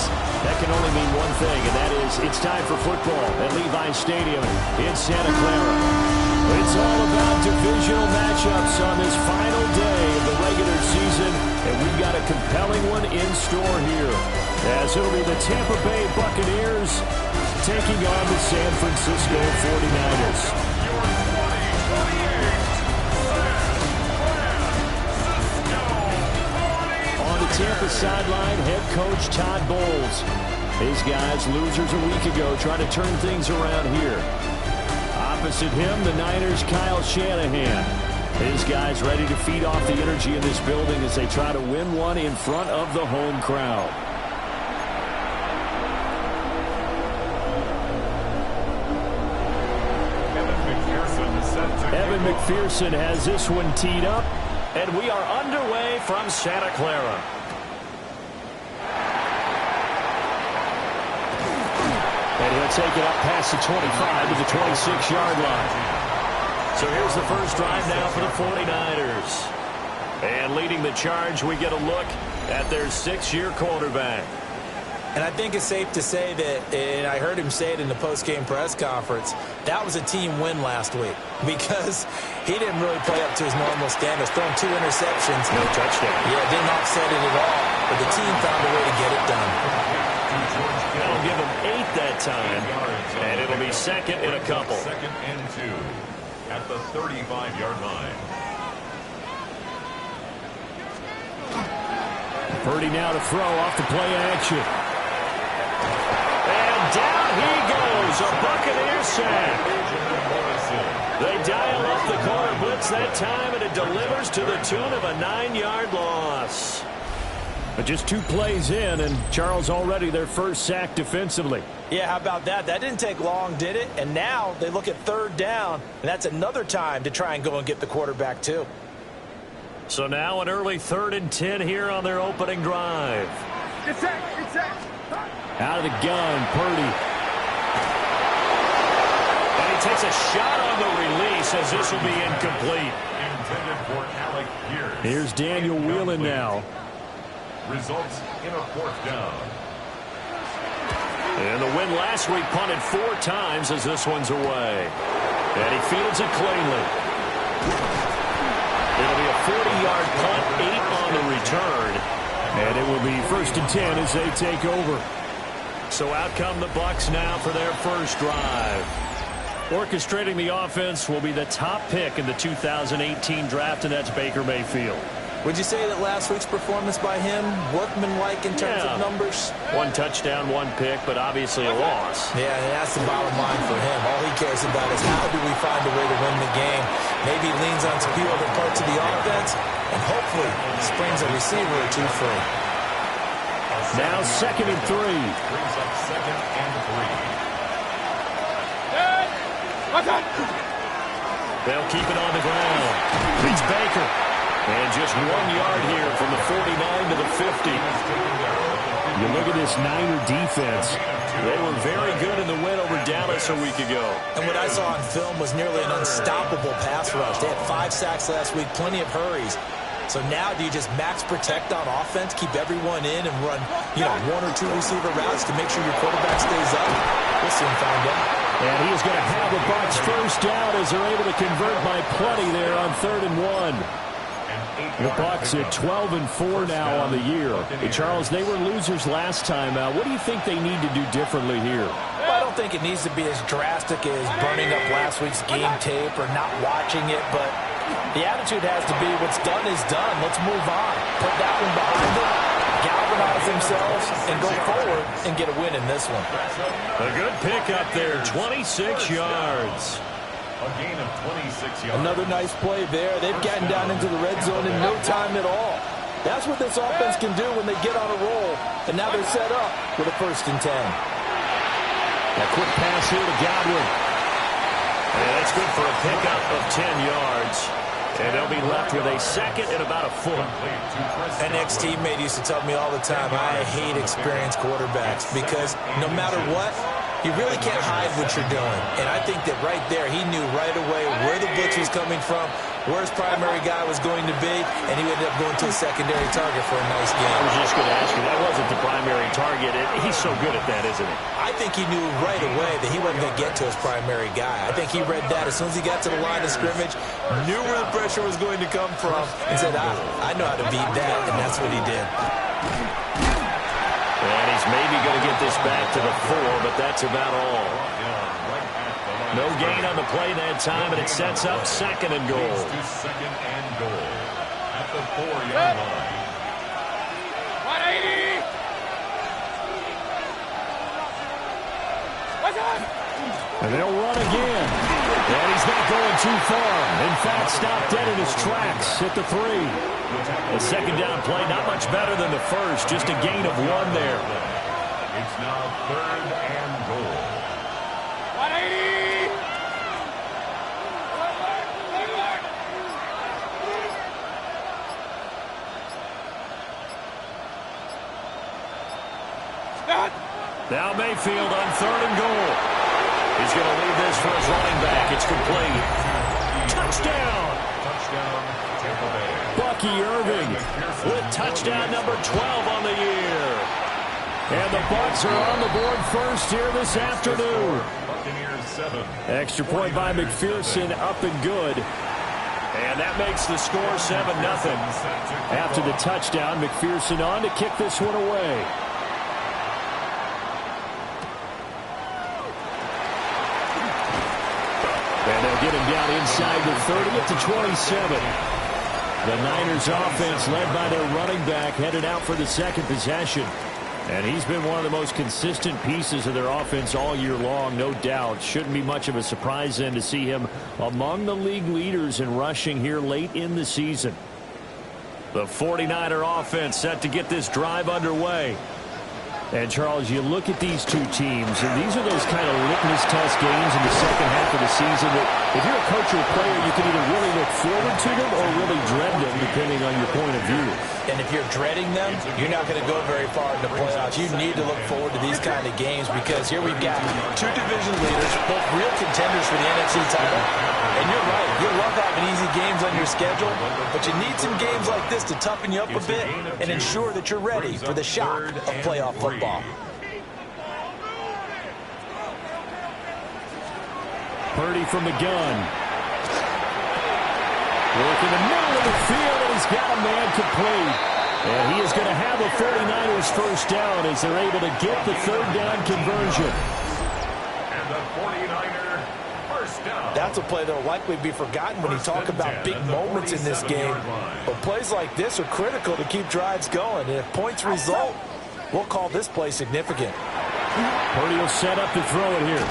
that can only mean one thing, and that is it's time for football at Levi's Stadium in Santa Clara. It's all about divisional matchups on this final day of the regular season, and we've got a compelling one in store here, as it'll be the Tampa Bay Buccaneers taking on the San Francisco 49ers. Tampa sideline, head coach Todd Bowles. His guys, losers a week ago, trying to turn things around here. Opposite him, the Niners' Kyle Shanahan. His guys ready to feed off the energy in this building as they try to win one in front of the home crowd. Evan McPherson has this one teed up, and we are underway from Santa Clara. And he'll take it up past the 25 to the 26-yard line. So here's the first drive now for the 49ers. And leading the charge, we get a look at their 6-year quarterback. And I think it's safe to say that, and I heard him say it in the post-game press conference, that was a team win last week because he didn't really play up to his normal standards, throwing 2 interceptions. No touchdown. Yeah, didn't offset it at all, but the team found a way to get it done. That'll give him 8 that time, and it'll be second and a couple. Second and 2 at the 35-yard line. Purdy now to throw off the play action. And down he goes, a Buccaneer sack. They dial up the corner blitz that time, and it delivers to the tune of a 9-yard loss. But just 2 plays in, and Charles already their first sack defensively. Yeah, how about that? That didn't take long, did it? And now they look at 3rd down, and that's another time to try and go and get the quarterback too. So now an early 3rd and 10 here on their opening drive. It's set. Out of the gun, Purdy. And he takes a shot on the release as this will be incomplete. Intended for Alec Pierce. Here's Daniel Whelan now. Results in a 4th down. And the win last week punted 4 times as this one's away. And he fields it cleanly. It'll be a 40-yard punt, 8 on the return. And it will be 1st and 10 as they take over. So out come the Bucs now for their first drive. Orchestrating the offense will be the top pick in the 2018 draft, and that's Baker Mayfield. Would you say that last week's performance by him, workmanlike in terms of numbers? 1 touchdown, 1 pick, but obviously a loss. Yeah, and that's the bottom line for him. All he cares about is how do we find a way to win the game. Maybe he leans on some few other parts of the offense, and hopefully springs a receiver or 2 free. Now 2nd and 3. Brings up 2nd and 3. They'll keep it on the ground. It's Baker. And just 1 yard here from the 49 to the 50. You look at this Niner defense. They were very good in the win over Dallas a week ago. And what I saw on film was nearly an unstoppable pass rush. They had 5 sacks last week, plenty of hurries. So now do you just max protect on offense, keep everyone in, and run, 1 or 2 receiver routes to make sure your quarterback stays up? We'll soon find out. And he is going to have the Bucs first down as they're able to convert by plenty there on 3rd and 1. The Bucs at 12 and 4 now on the year. Hey, Charles, they were losers last time out. What do you think they need to do differently here? Well, I don't think it needs to be as drastic as burning up last week's game tape or not watching it, but the attitude has to be what's done is done. Let's move on. Put that one behind them, galvanize themselves, and go forward and get a win in this one. A good pick up there, 26 yards. A gain of 26 yards. Another nice play there. They've gotten down into the red zone in no time at all. That's what this offense can do when they get on a roll. And now they're set up with a 1st and 10. A quick pass here to Godwin. And that's good for a pickup of 10 yards. And they'll be left with a 2nd and about a foot. An ex-teammate used to tell me all the time, I hate experienced quarterbacks because no matter what, You really can't hide what you're doing. And I think that right there, he knew right away where the blitz was coming from, where his primary guy was going to be, and he ended up going to a secondary target for a nice game. I was just going to ask you, that wasn't the primary target. He's so good at that, isn't he? I think he knew right away that he wasn't going to get to his primary guy. I think he read that as soon as he got to the line of scrimmage, knew where the pressure was going to come from, and said, I know how to beat that, and that's what he did. And he's maybe going to get this back to the 4, but that's about all. No gain on the play that time, and it sets up 2nd and goal. Second and goal at the 4-yard line. 180. And they'll run again. And he's not going too far. In fact, stopped dead in his tracks at the 3. The second down play, not much better than the first, just a gain of 1 there. It's now 3rd and goal. 180. Now Mayfield on 3rd and goal. He's going to leave this for his running back. It's complete. Touchdown! Touchdown, Tampa Bay. Bucky Irving with touchdown number 12 on the year. And the Bucs are on the board first here this afternoon. Buccaneers 7. Extra point by McPherson, up and good. And that makes the score 7-0. After the touchdown, McPherson on to kick this one away. And they'll get him down inside the 30 at the 27. The Niners offense led by their running back headed out for the second possession. And he's been one of the most consistent pieces of their offense all year long, no doubt. Shouldn't be much of a surprise then to see him among the league leaders in rushing here late in the season. The 49er offense set to get this drive underway. And, Charles, you look at these two teams, and these are those kind of litmus test games in the second half of the season that if you're a coach or a player, you can either really look forward to them or really dread them, depending on your point of view. And if you're dreading them, you're not going to go very far in the playoffs. You need to look forward to these kind of games because here we've got 2 division leaders, both real contenders for the NFC title. And you're right, you love having easy games on your schedule, but you need some games like this to toughen you up a bit and ensure that you're ready for the shock of playoff football. Purdy from the gun. Working the middle of the field, and he's got a man complete. And he is going to have a 49ers first down as they're able to get the 3rd down conversion. And the 49er first down. That's a play that will likely be forgotten when you talk about big moments in this game. But plays like this are critical to keep drives going. And if points result, we'll call this play significant. Purdy will set up to throw it here.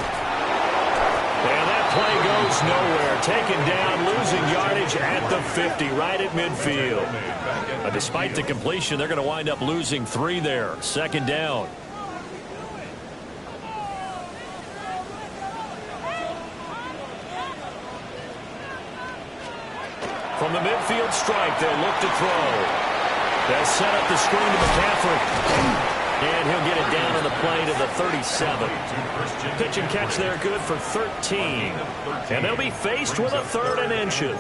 And that play goes nowhere. Taken down, losing yardage at the 50, right at midfield. Despite the completion, they're going to wind up losing 3 there. 2nd down. From the midfield stripe, they'll look to throw. They'll set up the screen to McCaffrey. And he'll get it down on the play to the 37. Pitch and catch there, good for 13. And they'll be faced with a 3rd and inches.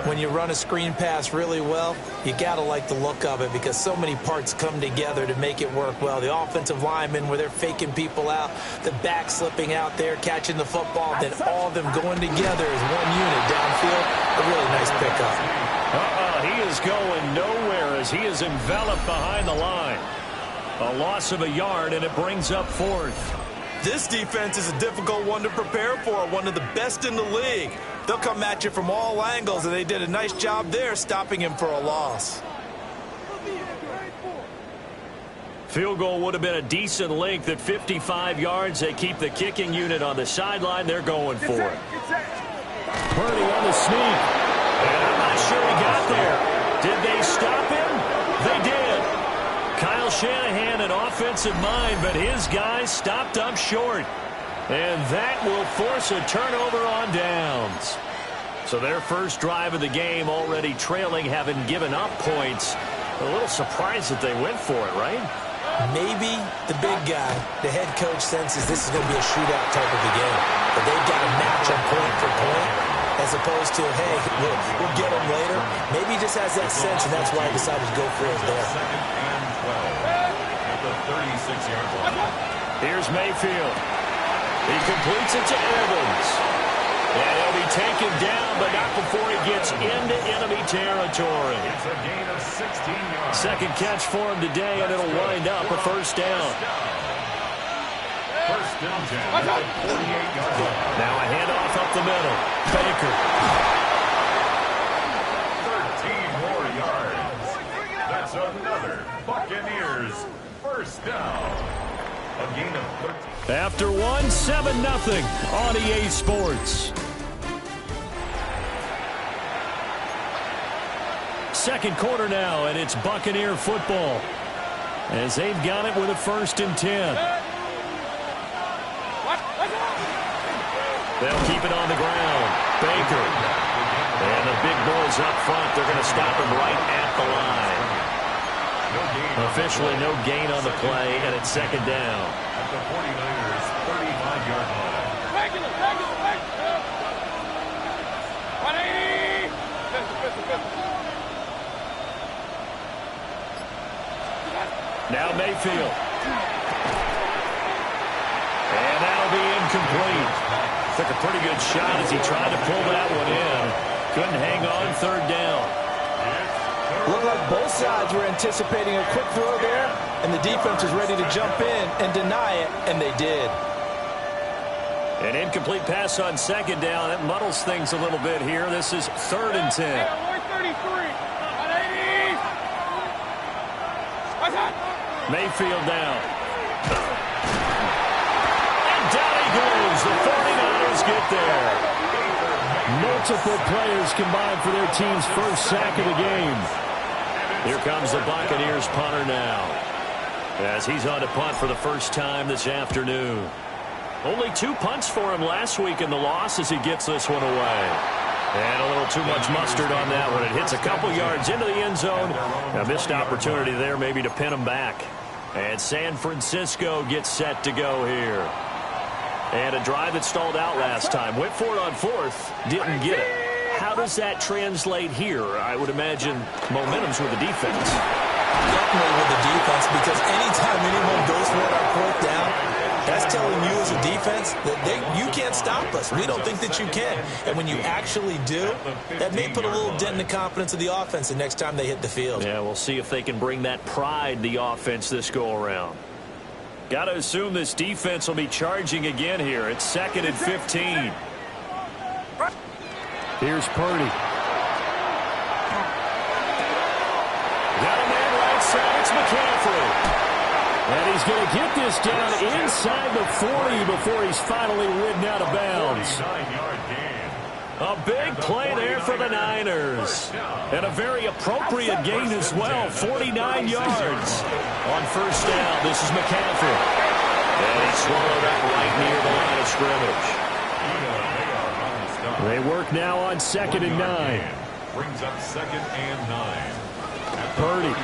When you run a screen pass really well, you got to like the look of it because so many parts come together to make it work well. The offensive linemen where they're faking people out, the back slipping out there, catching the football, then all of them going together as one unit downfield. A really nice pickup. He is going nowhere as he is enveloped behind the line. A loss of a yard, and it brings up 4th. This defense is a difficult one to prepare for, one of the best in the league. They'll come at you from all angles, and they did a nice job there stopping him for a loss. Field goal would have been a decent length at 55 yards. They keep the kicking unit on the sideline. They're going for it. Purdy on the sneak. And I'm not sure he got there. Did they stop him? They did. Kyle Shanahan, an offensive mind, but his guys stopped up short. And that will force a turnover on downs. So their first drive of the game already trailing, having given up points. A little surprised that they went for it, right? Maybe the big guy, the head coach, senses this is going to be a shootout type of a game. But they've got to match them point for point as opposed to, hey, we'll get them later. Maybe he just has that sense, and that's why he decided to go for it there. Second and 12 at the 36-yard line. Here's Mayfield. He completes it to Evans. And he'll be taken down, but not before he gets into enemy territory. It's a gain of 16 yards. Second catch for him today, and it'll wind up a first down. First down, 10 at the 48-yard line. Now a handoff up the middle. Baker. 13 more yards. That's another Buccaneers first down. A gain of 13. After one, 7-0 on EA Sports. Second quarter now, and it's Buccaneer football as they've got it with a 1st and 10. They'll keep it on the ground. Baker. And the big boys up front, they're going to stop him right at the line. Officially no gain on the play, and it's second down. At the 49ers 35-yard line. Regular. 180. Now Mayfield. And that'll be incomplete. Took a pretty good shot as he tried to pull that one in. Couldn't hang on, third down. Looked like both sides were anticipating a quick throw there, and the defense was ready to jump in and deny it, and they did. An incomplete pass on second down. That muddles things a little bit here. This is 3rd and 10. 133. 180. What's that? Mayfield down. And down he goes. The 49ers get there. Multiple players combined for their team's first sack of the game. Here comes the Buccaneers punter now, as he's on to punt for the first time this afternoon. Only 2 punts for him last week in the loss as he gets this one away. And a little too much mustard on that one. It hits a couple yards into the end zone. A missed opportunity there maybe to pin him back. And San Francisco gets set to go here. And a drive that stalled out last time. Went for it on 4th. Didn't get it. How does that translate here? I would imagine momentum's with the defense. Definitely with the defense, because anytime anyone goes for it on 4th down, that's telling you as a defense that you can't stop us. We don't think that you can. And when you actually do, that may put a little dent in the confidence of the offense the next time they hit the field. Yeah, we'll see if they can bring that pride, the offense, this go-around. Got to assume this defense will be charging again here. It's 2nd and 15. Here's Purdy. Got a man right side. It's McCaffrey. And he's going to get this down inside the 40 before he's finally ridden out of bounds. 49-yard gain. A big play there for the Niners. And a very appropriate gain as well. 49 yards. On first down, this is McCaffrey. And he's swallowed up right near the line of scrimmage. They work now on 2nd and 9. Brings up 2nd and 9. Purdy.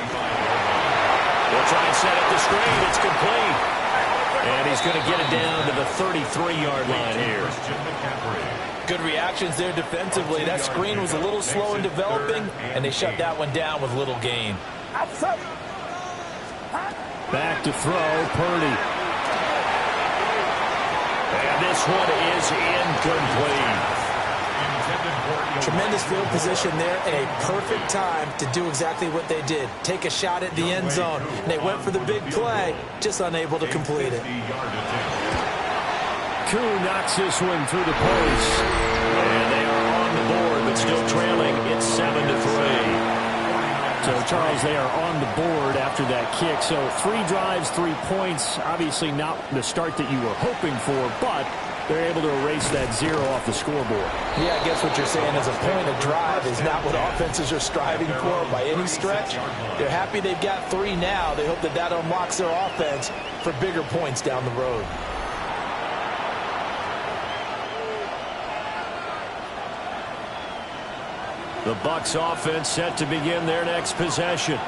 They'll try and set up the screen. It's complete. And he's going to get it down to the 33-yard line here. Good reactions there defensively. That screen was a little slow in developing, and they shut that one down with little gain. Back to throw, Purdy. And this one is incomplete. Tremendous field position there and a perfect time to do exactly what they did. Take a shot at the end zone. And they went for the big play, just unable to complete it. Koo knocks this one through the post. And they are on the board, but still trailing. It's 7-3. So, Charles, they are on the board after that kick. So 3 drives, 3 points. Obviously not the start that you were hoping for, but they're able to erase that 0 off the scoreboard. Yeah, I guess what you're saying is a point of drive is not what offenses are striving for by any stretch. They're happy they've got 3 now. They hope that that unlocks their offense for bigger points down the road. The Bucs offense set to begin their next possession.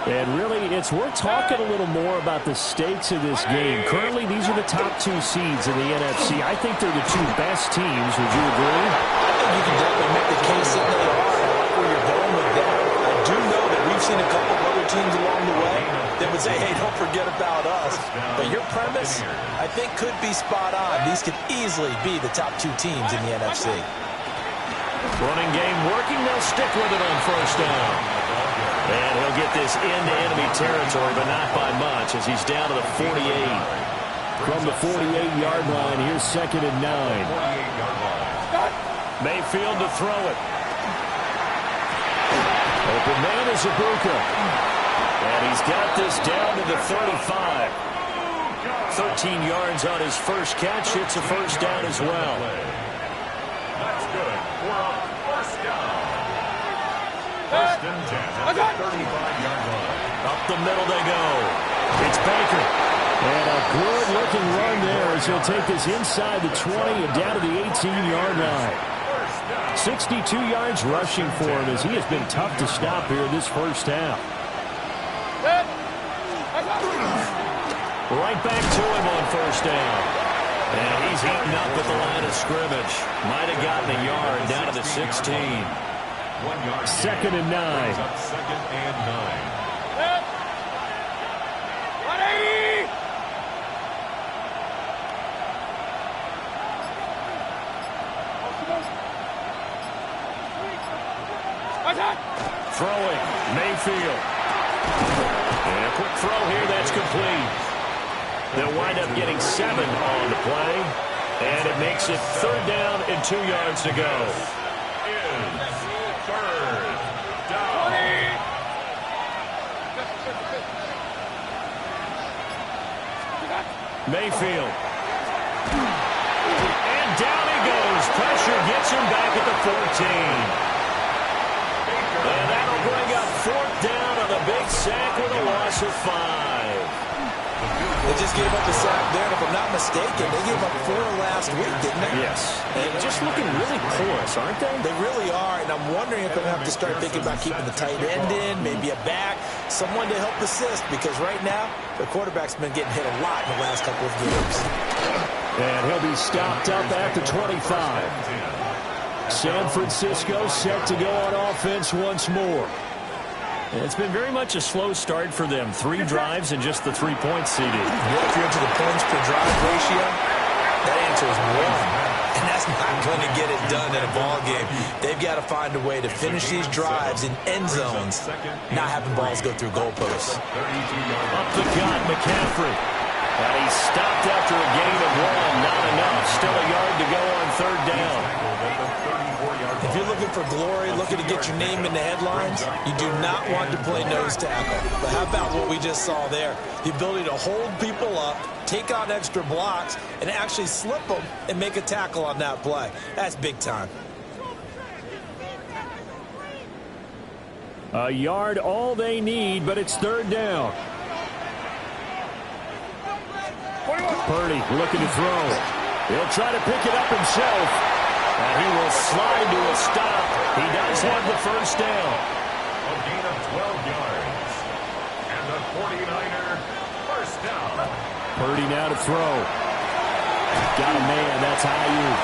And really, it's worth talking a little more about the stakes of this game. Currently, these are the top 2 seeds in the NFC. I think they're the 2 best teams. Would you agree? I think you can definitely make the case that they are. I like where you're going with that. I do know that we've seen a couple of other teams along the way that would say, hey, don't forget about us. But your premise, I think, could be spot on. These could easily be the top 2 teams in the NFC. Running game working. They'll stick with it on first down. And he'll get this into enemy territory, but not by much, as he's down to the 48. From the 48-yard line, here's 2nd and 9. Mayfield to throw it. Open man is Ibuka. And he's got this down to the 35. 13 yards on his first catch. It's a first down as well. That's good for a first down. First and 10 at the 35-yard line. Up the middle they go. It's Baker. And a good-looking run there as he'll take this inside the 20 and down to the 18-yard line. 62 yards rushing for him as he has been tough to stop here this first half. Right back to him on first down. And he's eaten up at the line of scrimmage. Might have gotten a yard down to the 16. 1 yard. 2nd and 9. Up 2nd and 9. 180! Throwing, Mayfield. And a quick throw here, that's complete. They'll wind up getting 7 on the play. And it makes it 3rd down and 2 yards to go. Mayfield. And down he goes. Pressure gets him back at the 14. And that'll bring up 4th down on a big sack with a loss of 5. They just gave up a sack there, and if I'm not mistaken, they gave up 4 last week, didn't they? Yes. And just looking really porous, aren't they? They really are, and I'm wondering if I'm going to have to start thinking about keeping the tight end in, maybe a back, someone to help assist, because right now, the quarterback's been getting hit a lot in the last couple of games. And he'll be stopped up at the 25. San Francisco set to go on offense once more. And it's been very much a slow start for them. 3 drives and just the 3 points seeded. If you're into the points per drive ratio, that answer is 1. And that's not going to get it done in a ball game. They've got to find a way to finish these drives in end zones, not having balls go through goalposts. Up the gut, McCaffrey. And he's stopped after a gain of 1. Not enough. Still a yard to go on 3rd down. If you're looking for glory, looking to get your name in the headlines, you do not want to play nose tackle. But how about what we just saw there? The ability to hold people up, take out extra blocks, and actually slip them and make a tackle on that play. That's big time. A yard all they need, but it's 3rd down. Purdy looking to throw. He'll try to pick it up himself. And he will slide to a stop. He does have the first down. A gain of 12 yards. And the 49er first down. Purdy now to throw. Got a man. That's Ayuk.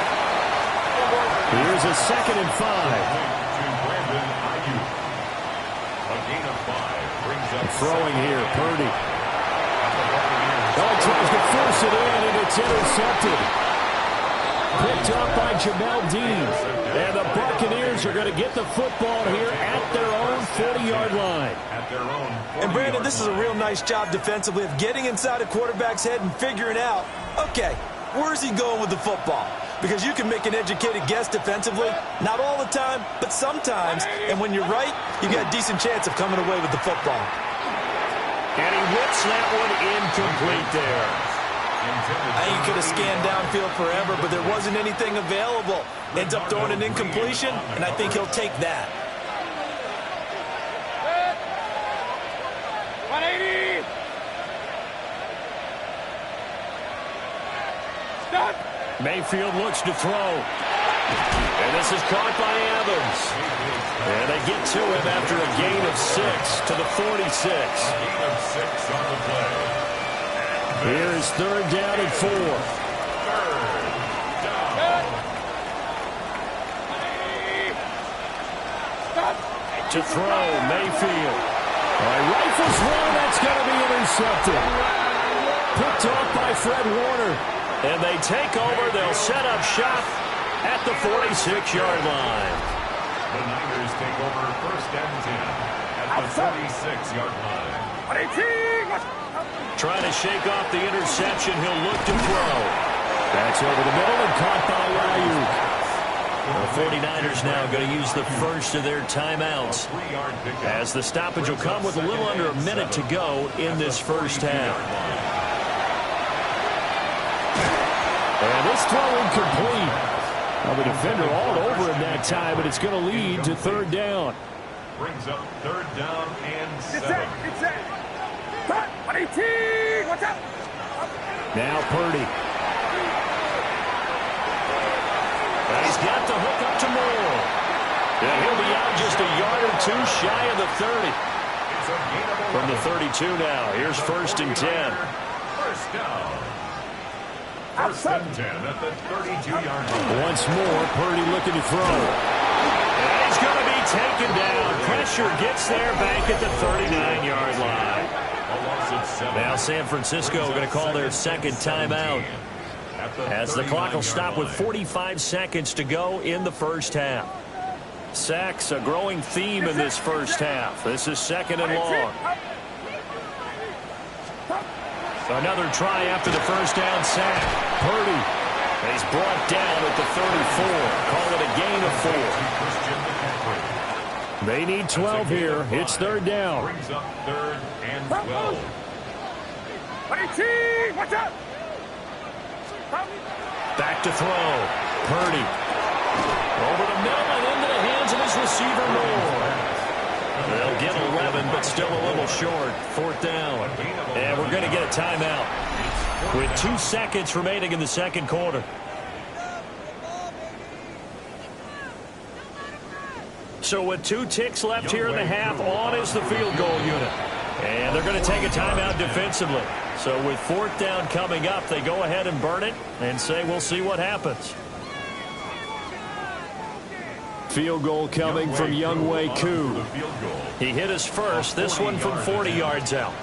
Here's a 2nd and 5. To Brandon Ayuk. A gain of 5 brings up throwing here. Purdy. Oh, he tries to force it in, and it's intercepted. Picked up by Jamel Dean. And the Buccaneers are going to get the football here at their own 40-yard line. And Brandon, this is a real nice job defensively of getting inside a quarterback's head and figuring out, okay, where's he going with the football? Because you can make an educated guess defensively, not all the time, but sometimes. And when you're right, you got a decent chance of coming away with the football. And he whips that one incomplete there. I think he could have scanned downfield forever, but there wasn't anything available. Ends up throwing an incompletion, and I think he'll take that. 180! Stop! Mayfield looks to throw. And this is caught by Evans. And they get to him after a gain of 6 to the 46. Gain of 6 on the play. Here is third down and 4. To throw, Mayfield. Rifles one, that's going to be intercepted. Picked off by Fred Warner. And they take over. They'll set up shop at the 46-yard line. The Niners take over first and 10 at the 46-yard line. Trying to shake off the interception. He'll look to throw. That's over the middle and caught by Ayuk. The 49ers now going to use the first of their timeouts, as the stoppage will come with a little under a minute to go in this first half. And this throw incomplete. Well, the defender all over him that time, but it's going to lead to third down. Brings up third down and 7. Now Purdy. He's got the hook up to Moore. And he'll be out just a yard or two shy of the 30. From the 32 now. Here's first and 10. First down. First and 10 at the 32-yard line. Once more, Purdy looking to throw. And he's going to be taken down. Pressure gets there back at the 39-yard line. Now San Francisco going to call their second timeout, as the clock will stop with 45 seconds to go in the first half. Sacks, a growing theme in this first half. This is second and long. Another try after the first down sack. Purdy. He's brought down at the 34. Call it a gain of 4. They need 12 here. It's third down. Brings up third and 12. Watch out! Back to throw. Purdy. Over the middle and into the hands of his receiver, Moore. They'll get 11, but still a little short. Fourth down. And we're going to get a timeout with 2 seconds remaining in the second quarter. So with 2 ticks left here in the half, on is the field goal unit. And they're going to take a timeout defensively. So with fourth down coming up, they go ahead and burn it and say we'll see what happens. Field goal coming from Younghoe Koo. He hit his first, this one from 40 yards out.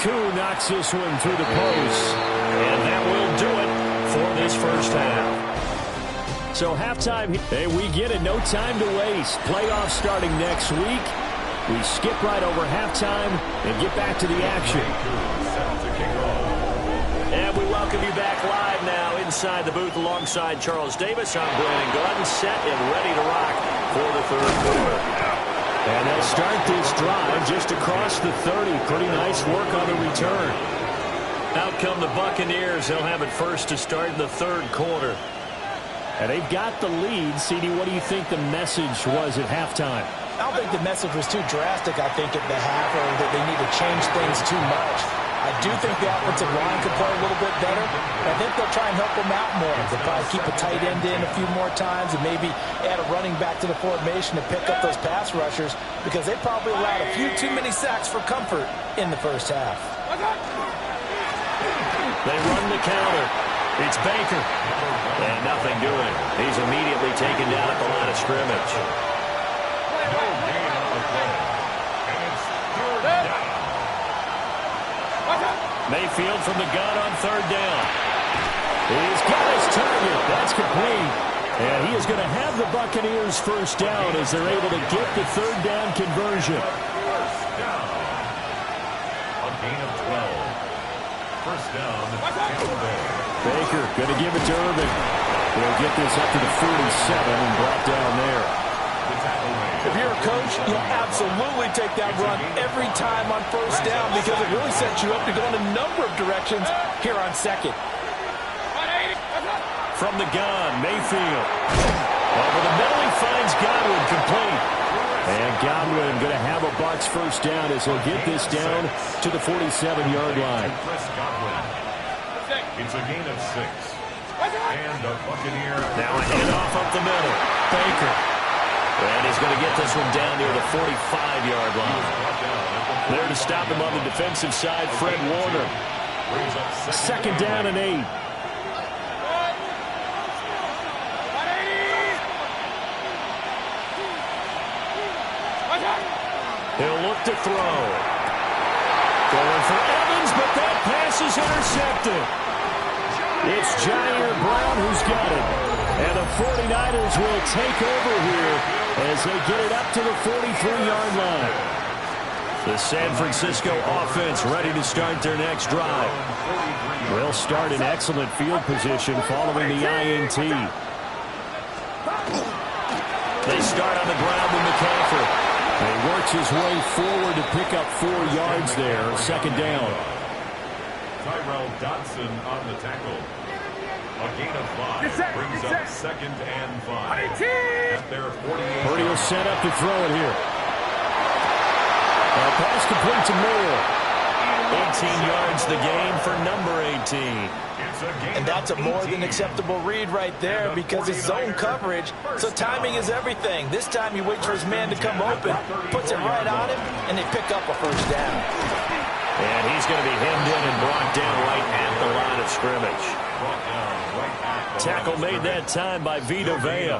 Koo knocks this one through the post. And that will do it for this first half. So halftime, hey, we get it. No time to waste. Playoffs starting next week. We skip right over halftime and get back to the action. And we welcome you back live now inside the booth alongside Charles Davis. I'm Brandon Gordon, set and ready to rock for the third quarter. And they'll start this drive just across the 30. Pretty nice work on the return. Out come the Buccaneers. They'll have it first to start in the third quarter. And they've got the lead. CD, what do you think the message was at halftime? I don't think the message was too drastic, I think, at the half, or that they need to change things too much. I do think the offensive line could play a little bit better. I think they'll try and help them out more. They'll probably keep a tight end in a few more times and maybe add a running back to the formation to pick up those pass rushers, because they probably allowed a few too many sacks for comfort in the first half. They run the counter. It's Baker. And nothing doing. He's immediately taken down at the line of scrimmage. No gain on the play. And it's third down. Mayfield from the gun on third down. He's got his target. That's complete. And he is going to have the Buccaneers first down as they're able to get the third down conversion. First down. A gain of 12. First down, Tampa Bay. Baker going to give it to Irvin. He'll get this up to the 47 and brought down there. If you're a coach, you'll absolutely take that run every time on first down, because it really sets you up to go in a number of directions here on second. From the gun, Mayfield. Over the middle, he finds Godwin complete. And Godwin going to have a Bucs first down as he'll get this down to the 47-yard line. It's a gain of 6. And a Buccaneer. Now a handoff up the middle. Baker. And he's going to get this one down near the 45-yard line. There to stop him on the defensive side, Fred Warner. Second down and 8. He'll look to throw. Going for Evans, but that pass is intercepted. It's Jair Brown who's got it. And the 49ers will take over here as they get it up to the 43-yard line. The San Francisco offense ready to start their next drive. They'll start in excellent field position following the INT. They start on the ground with McCaffrey. He works his way forward to pick up 4 yards there. Second down. Tyrell Dodson on the tackle. A gain of 5 brings up second and 5. At their 48. Purdy will set up to throw it here. Pass complete to Moore. 18 yards the gain for number 18. And that's a more than acceptable read right there because it's zone coverage, so timing is everything. This time he waits for his man to come open, puts it right on him, and they pick up a first down. And he's going to be hemmed in and brought down right at the line of scrimmage. Tackle made that time by Vita Vea.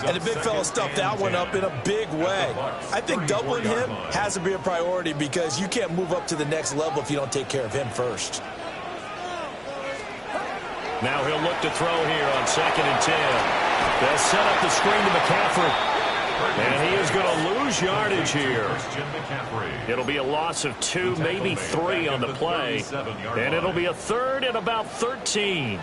And the big fella stuffed that one up in a big way. I think doubling him has to be a priority because you can't move up to the next level if you don't take care of him first. Now he'll look to throw here on second and 10. They'll set up the screen to McCaffrey. And he is going to lose yardage here. It'll be a loss of 2, maybe 3 on the play. And it'll be a third and about 13.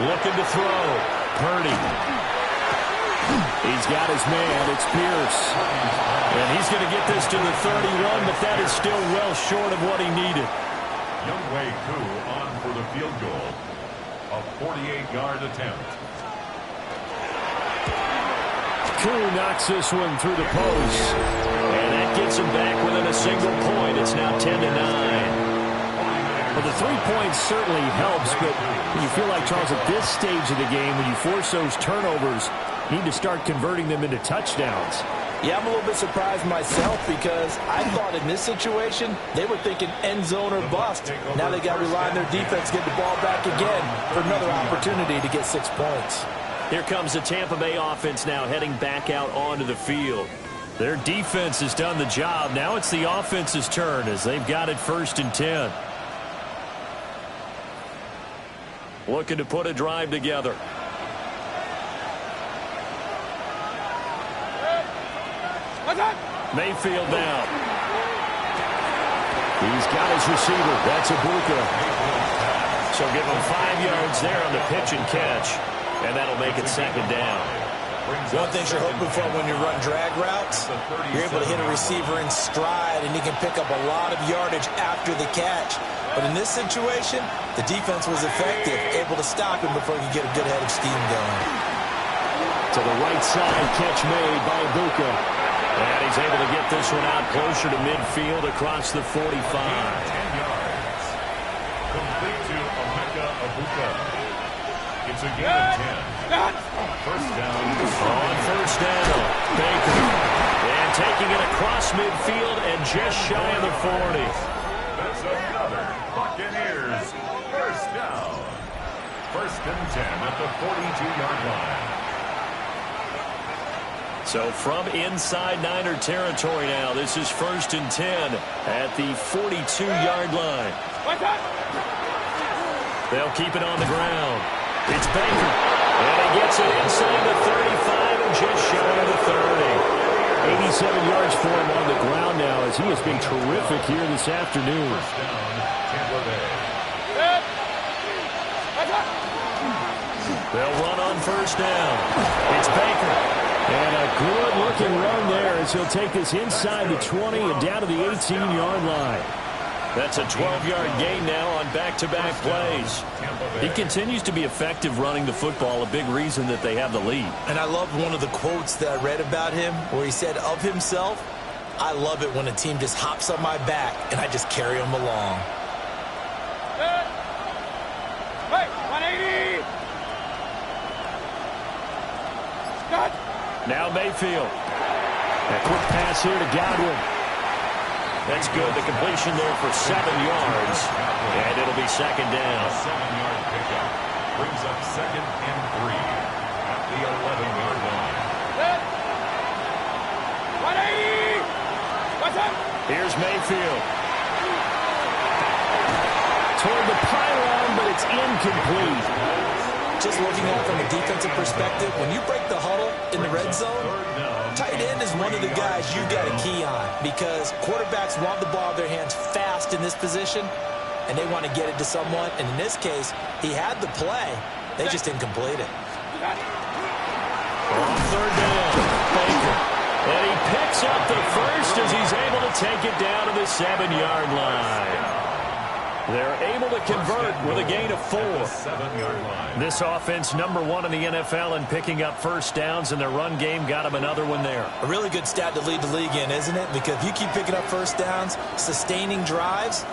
Looking to throw. Purdy. He's got his man. It's Pierce. And he's going to get this to the 31, but that is still well short of what he needed. Younghoe Koo on for the field goal. A 48-yard attempt. Koo knocks this one through the post. And that gets him back within a single point. It's now 10-9. Well, the 3 points certainly helps, but you feel like, Charles, at this stage of the game, when you force those turnovers, you need to start converting them into touchdowns. Yeah, I'm a little bit surprised myself because I thought in this situation they were thinking end zone or bust. Now they got to rely on their defense to get the ball back again for another opportunity to get 6 points. Here comes the Tampa Bay offense now heading back out onto the field. Their defense has done the job. Now it's the offense's turn as they've got it 1st and 10. Looking to put a drive together. Mayfield down. He's got his receiver. That's Ibuka. So give him 5 yards there on the pitch and catch. And that'll make it second down. One thing you're hoping for when you run drag routes, you're able to hit a receiver in stride and he can pick up a lot of yardage after the catch. But in this situation, the defense was effective, able to stop him before he could get a good head of steam going. To the right side, catch made by Ibuka. And he's able to get this one out closer to midfield across the 45. 10 yards. Complete to Emeka Ibuka. It's a gain of 10. First down. On first down, Baker. And taking it across midfield and just shy of the 40. That's another Buccaneers first down. 1st and 10 at the 42-yard line. So from inside Niner territory now, this is 1st and 10 at the 42-yard line. They'll keep it on the ground. It's Baker. And he gets it inside the 35 and just shy of the 30. 87 yards for him on the ground now as he has been terrific here this afternoon. First down, Tampa Bay. They'll run on first down. It's Baker. And a good-looking run there as he'll take this inside the 20 and down to the 18-yard line. That's a 12-yard gain now on back-to-back plays. He continues to be effective running the football, a big reason that they have the lead. And I loved one of the quotes that I read about him where he said of himself, I love it when a team just hops on my back and I just carry them along. Hey, 180! Cut! Now Mayfield. A quick pass here to Godwin. That's good. The completion there for 7 yards. And it'll be second down. A 7-yard pickup brings up 2nd and 3 at the 11-yard line. 180! What's up? Here's Mayfield. Toward the pylon, but it's incomplete. Just looking at it from a defensive perspective, when you break the huddle in the red zone, tight end is one of the guys you've got a key on because quarterbacks want the ball in their hands fast in this position, and they want to get it to someone. And in this case, he had the play. They just didn't complete it. On third down, Baker. And he picks up the first as he's able to take it down to the 7-yard line. They're able to convert with a gain of 4. 7-yard line. This offense, number 1 in the NFL in picking up first downs, and their run game got him another one there. A really good stat to lead the league in, isn't it? Because if you keep picking up first downs, sustaining drives,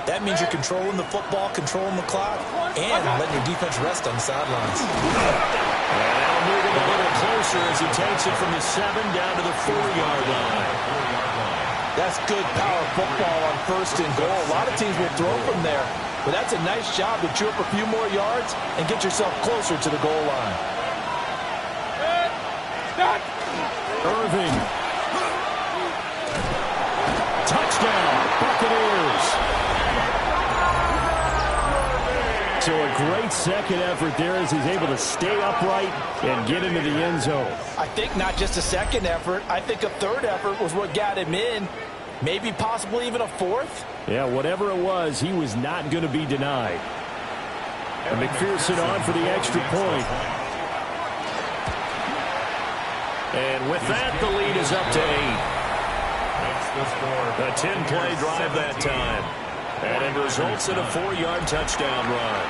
that means you're controlling the football, controlling the clock, and letting your defense rest on the sidelines. And that'll move him a little closer as he takes it from the 7 down to the 4-yard line. That's good power football on first and goal. A lot of teams will throw from there, but that's a nice job to chew up a few more yards and get yourself closer to the goal line. Irving. Touchdown, Buccaneers. So a great second effort there as he's able to stay upright and get into the end zone. I think not just a second effort. I think a third effort was what got him in. Maybe possibly even a fourth. Yeah, whatever it was, he was not going to be denied. And McPherson on for the extra point. And with that, the lead is up to 8. A 10-play drive that time. And it results in a 4-yard touchdown run.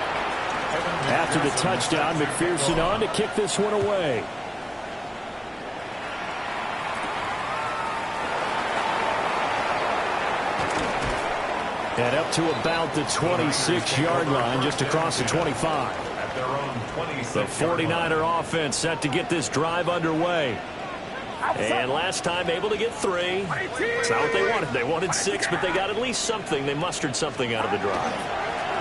After the touchdown, McPherson on to kick this one away. And up to about the 26-yard line, just across the 25. At their own 26. The 49er offense set to get this drive underway. And last time able to get 3. It's not what they wanted. They wanted 6, but they got at least something. They mustered something out of the drive.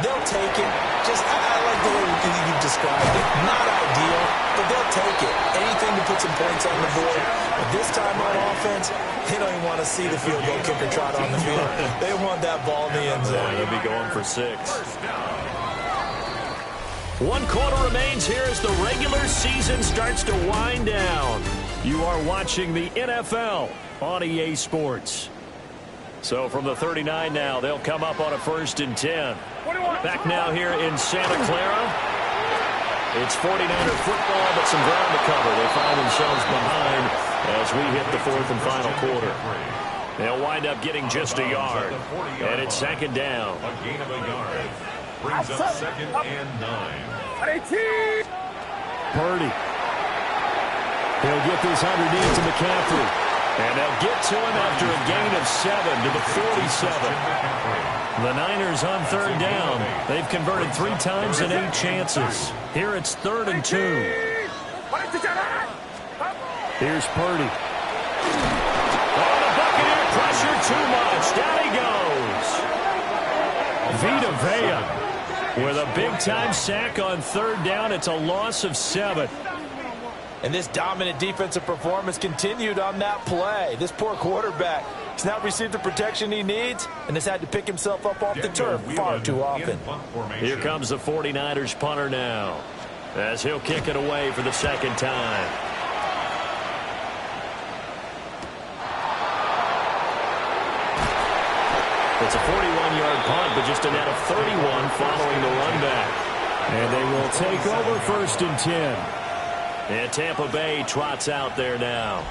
They'll take it. Just, I like the way you described it. Not ideal, but they'll take it. Anything to put some points on the board. But this time on offense, they don't even want to see the field goal kicker trot on the field. They want that ball in the end zone. They'll be going for 6. 1 quarter remains here as the regular season starts to wind down. You are watching the NFL on EA Sports. So from the 39 now, they'll come up on a 1st and 10. Back now here in Santa Clara. It's 49er football, but some ground to cover. They find themselves behind as we hit the 4th and final quarter. They'll wind up getting just a yard. And it's 2nd down. A gain of a yard brings up 2nd and 9. Purdy. He'll get this underneath to McCaffrey. And they'll get to him after a gain of 7 to the 47. The Niners on 3rd down. They've converted 3 times in 8 chances. Here it's 3rd and 2. Here's Purdy. Oh, the Buccaneer pressure too much. Down he goes. Vita Vea with a big-time sack on 3rd down. It's a loss of 7. And this dominant defensive performance continued on that play. This poor quarterback has not received the protection he needs and has had to pick himself up off the turf far too often. Here comes the 49ers punter now as he'll kick it away for the 2nd time. It's a 41-yard punt, but just a net of 31 following the run back. And they will take over 1st and 10. And Tampa Bay trots out there now.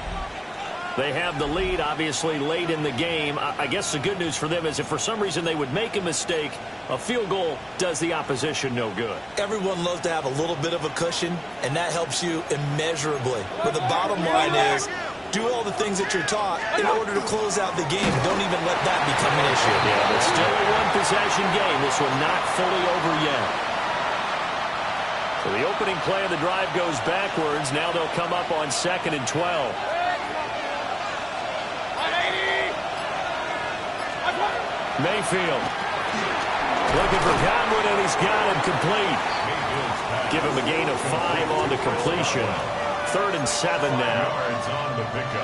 They have the lead, obviously, late in the game. I guess the good news for them is if for some reason they would make a mistake, a field goal does the opposition no good. Everyone loves to have a little bit of a cushion, and that helps you immeasurably. But the bottom line is, do all the things that you're taught in order to close out the game. Don't even let that become an issue. Yeah, but still a one-possession game. This one not fully over yet. So the opening play of the drive goes backwards. Now they'll come up on 2nd and 12. Mayfield looking for Godwin, and he's got him complete. Give him a gain of 5 on the completion. 3rd and 7 now.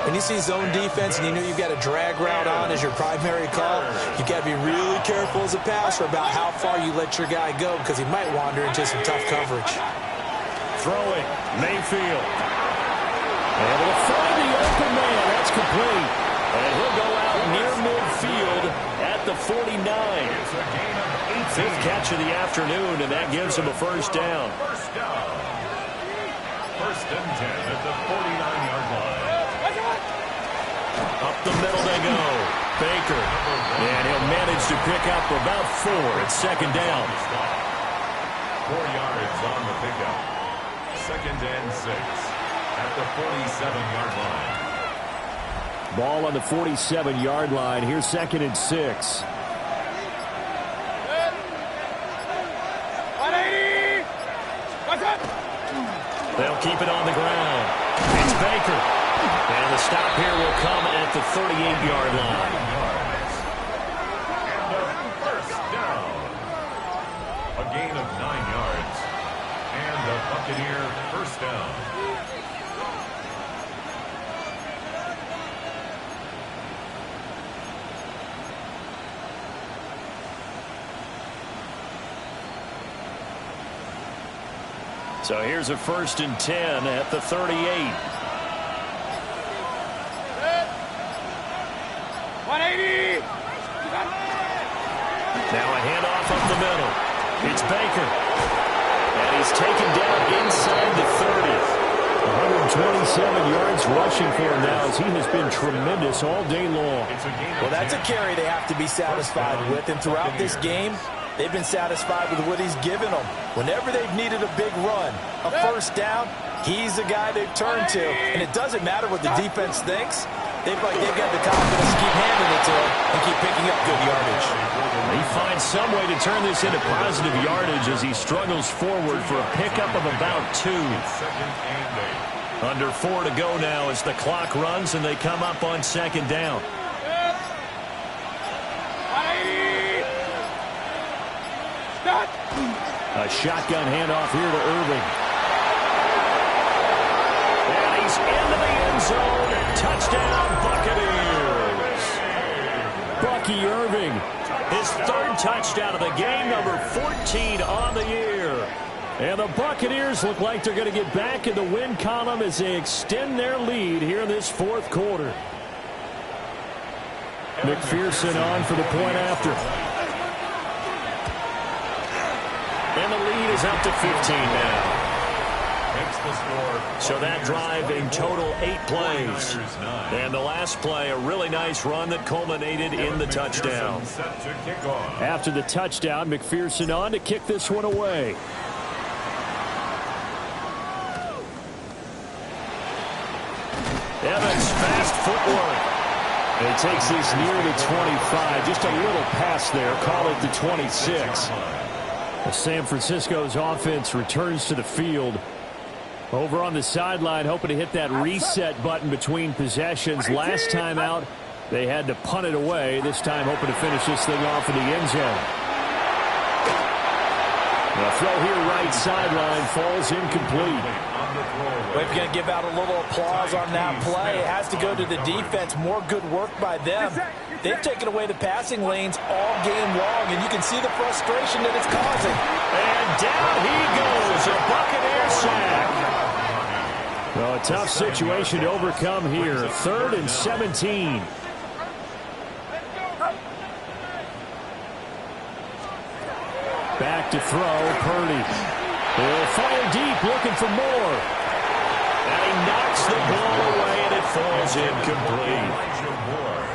When you see zone defense and you know you've got a drag route on as your primary call, you've got to be really careful as a passer about how far you let your guy go because he might wander into some tough coverage. Throwing, Mayfield. Able to find the open man. That's complete. And he'll go out near midfield at the 49. 5th catch of the afternoon, and that gives him a first down. First and 10 at the 49-yard line. Up the middle they go. Baker. And he'll manage to pick up about 4 at 2nd down. 4 yards on the pickup. 2nd and 6 at the 47-yard line. Ball on the 47-yard line. Here's 2nd and 6. They'll keep it on the ground. It's Baker. And the stop here will come at the 38-yard line. And a first down. A gain of 9 yards. And a Buccaneer first down. So here's a 1st and 10 at the 38. 180. Now a handoff up the middle. It's Baker. And he's taken down inside the 30. 127 yards rushing for him now as he has been tremendous all day long. Well, that's a carry they have to be satisfied with. And throughout this game, they've been satisfied with what he's given them. Whenever they've needed a big run, a first down, he's the guy they've turned to. And it doesn't matter what the defense thinks. They've got the confidence to keep handing it to him and keep picking up good yardage. He finds some way to turn this into positive yardage as he struggles forward for a pickup of about 2. Under 4 to go now as the clock runs and they come up on 2nd down. A shotgun handoff here to Irving. And he's into the end zone. Touchdown, Buccaneers. Bucky Irving, his 3rd touchdown of the game, number 14 on the year. And the Buccaneers look like they're going to get back in the win column as they extend their lead here in this 4th quarter. McPherson on for the point after. And the lead is up to 15 now. So that drive in total 8 plays. And the last play, a really nice run that culminated in the touchdown. After the touchdown, McPherson on to kick this one away. Evans, fast footwork. It takes this near the 25. Just a little pass there. Call it the 26. San Francisco's offense returns to the field. Over on the sideline, hoping to hit that reset button between possessions. Last time out, they had to punt it away. This time, hoping to finish this thing off in the end zone. The throw here, right sideline, falls incomplete. We're going to give out a little applause on that play. It has to go to the defense. More good work by them. They've taken away the passing lanes all game long, and you can see the frustration that it's causing. And down he goes, a Buccaneer sack. Well, a tough situation to overcome here. 3rd and 17. Back to throw, Purdy. He'll fire deep, looking for more. And he knocks the ball away, and it falls incomplete.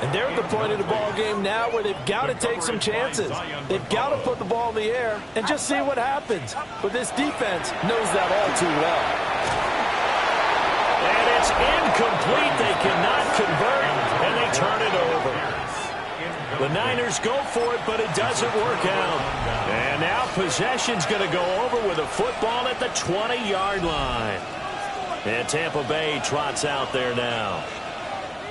And they're at the point of the ball game now where they've got to take some chances. They've got to put the ball in the air and just see what happens. But this defense knows that all too well. And it's incomplete. They cannot convert, and they turn it over. The Niners go for it, but it doesn't work out. And now possession's going to go over with a football at the 20-yard line. And Tampa Bay trots out there now.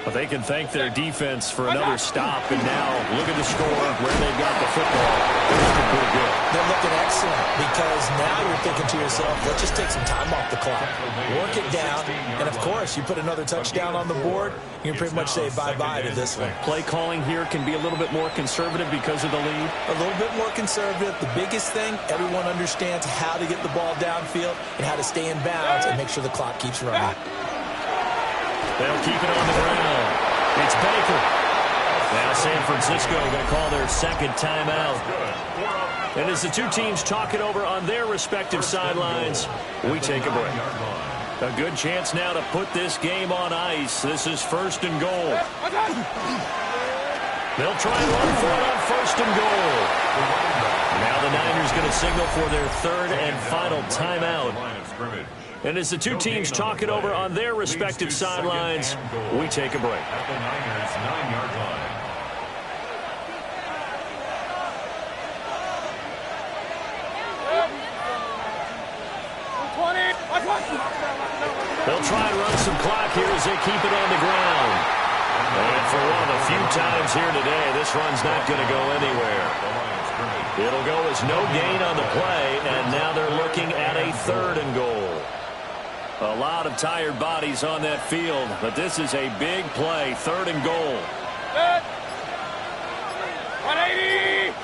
But they can thank their defense for another stop. And now look at the score where they've got the football. They're looking pretty good. They're looking excellent because now you're thinking to yourself, let's just take some time off the clock. Work it down. And, of course, you put another touchdown on the board, you can pretty much say bye-bye to this one. Play calling here can be a little bit more conservative because of the lead. A little bit more conservative. The biggest thing, everyone understands how to get the ball downfield and how to stay in bounds and make sure the clock keeps running. They'll keep it on the ground. It's Baker. Now San Francisco going to call their second timeout. And as the two teams talk it over on their respective sidelines, we take a break. A good chance now to put this game on ice. This is first and goal. They'll try and run for it on first and goal. Now the Niners going to signal for their third and final timeout. And as the two teams talk it over on their respective sidelines, we take a break. At the Niners' 9-yard line. They'll try and run some clock here as they keep it on the ground. And for one of the few times here today, this run's not going to go anywhere. It'll go as no gain on the play, and now they're looking at a third and goal. A lot of tired bodies on that field, but this is a big play, third and goal. 180!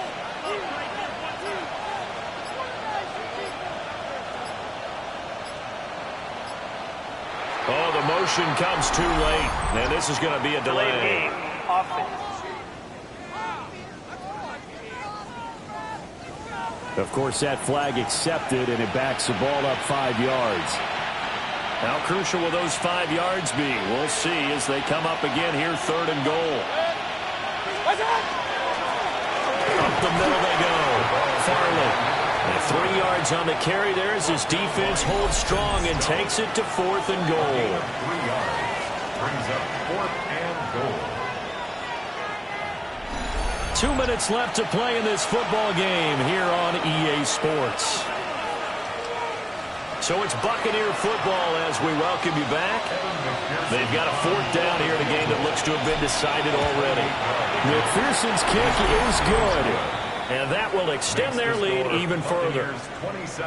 Oh, the motion comes too late, and this is going to be a delay. Of course, that flag accepted, and it backs the ball up 5 yards. How crucial will those 5 yards be? We'll see as they come up again here, third and goal. Up the middle they go. Farley. And 3 yards on the carry there as his defense holds strong and takes it to fourth and goal. 3 yards. Brings up fourth and goal. 2 minutes left to play in this football game here on EA Sports. So it's Buccaneer football as we welcome you back. They've got a fourth down here in a game that looks to have been decided already. McPherson's kick is good, and that will extend their lead even further.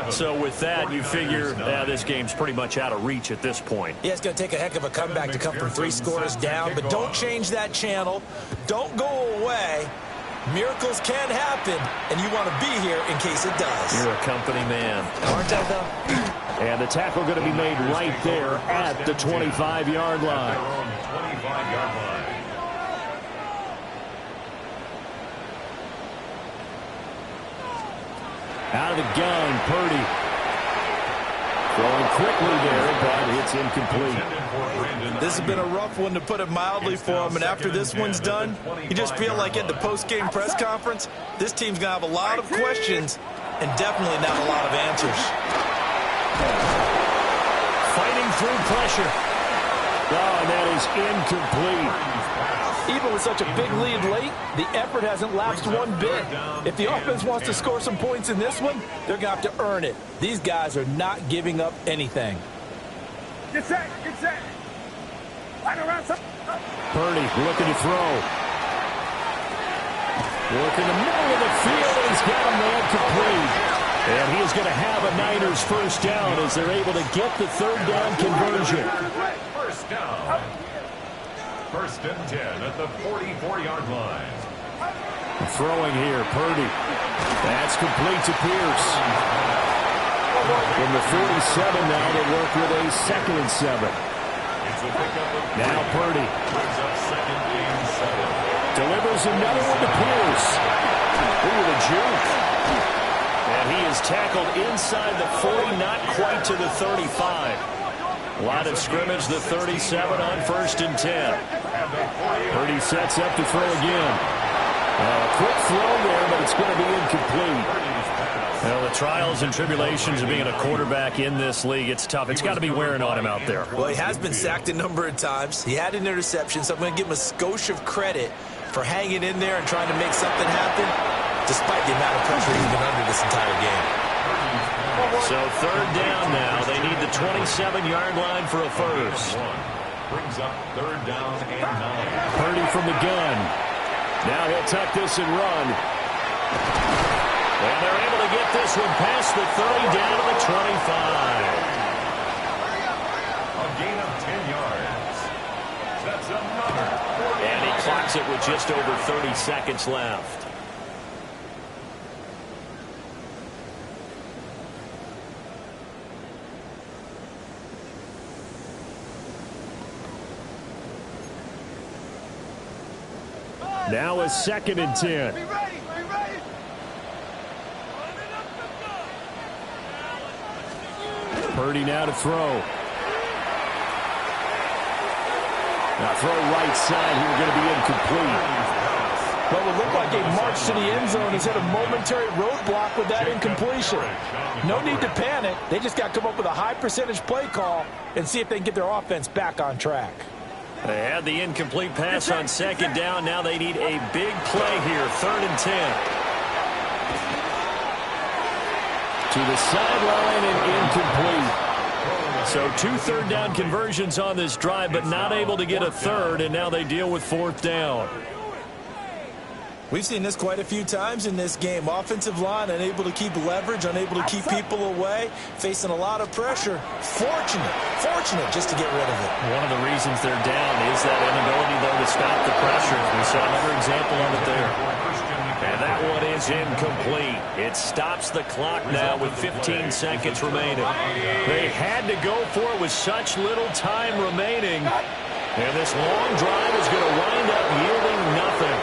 So with that, you figure this game's pretty much out of reach at this point. Yeah, it's going to take a heck of a comeback to come from 3 scores down, but don't change that channel. Don't go away. Miracles can happen, and you want to be here in case it does. You're a company man. Aren't I, though? And the tackle going to be made right there at the 25-yard line. 25-yard line. Out of the gun, Purdy. Throwing quickly there, but it's incomplete. This has been a rough one, to put it mildly, for him. And after this one's done, you just feel like at the post-game press conference, this team's going to have a lot of questions and definitely not a lot of answers. Fighting through pressure. Oh, and that is incomplete. Even with such a big lead late, the effort hasn't lapsed one bit. If the offense wants to score some points in this one, they're going to have to earn it. These guys are not giving up anything. Get set, get set. Line around. Purdy looking to throw. Look in the middle of the field, and he's got him there complete. And he is going to have a Niners first down as they're able to get the third down conversion. First down. First and 10 at the 44-yard line. Throwing here, Purdy. That's complete to Pierce. From the 47 now, they work with a second and 7. Now Purdy. Brings up second and 7. Delivers another one to Pierce. Ooh, the juke. And he is tackled inside the 40, not quite to the 35. Line of scrimmage, the 37 on first and 10. Purdy sets up to throw again. A quick throw there, but it's going to be incomplete. Well, the trials and tribulations of being a quarterback in this league, it's tough. It's got to be wearing on him out there. Well, he has been sacked a number of times. He had an interception, so I'm going to give him a skosh of credit for hanging in there and trying to make something happen, despite the amount of pressure he's been under this entire game. So third down now. They need the 27-yard line for a first. Brings up third down and 9. Purdy from the gun. Now he'll tuck this and run. And they're able to get this one past the 30 down to the 25. A gain of 10 yards. That's another. And he clocks it with just over 30 seconds left. Now a 2nd and 10. Be ready. Be ready. Purdy now to throw. Now throw right side here, going to be incomplete. Well, it looked like a march to the end zone has hit a momentary roadblock with that incompletion. No need to panic. They just got to come up with a high percentage play call and see if they can get their offense back on track. They had the incomplete pass on 2nd down. Now they need a big play here. 3rd and 10. To the sideline and incomplete. So 2 third down conversions on this drive, but not able to get a third, and now they deal with 4th down. We've seen this quite a few times in this game. Offensive line unable to keep leverage, unable to keep people away, facing a lot of pressure. Fortunate just to get rid of it. One of the reasons they're down is that inability, though, to stop the pressure. We saw another example of it there. And that one is incomplete. It stops the clock now with 15 seconds remaining. They had to go for it with such little time remaining. And this long drive is going to wind up yielding nothing.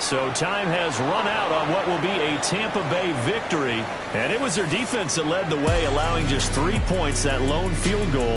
So time has run out on what will be a Tampa Bay victory. And it was their defense that led the way, allowing just 3 points, that lone field goal.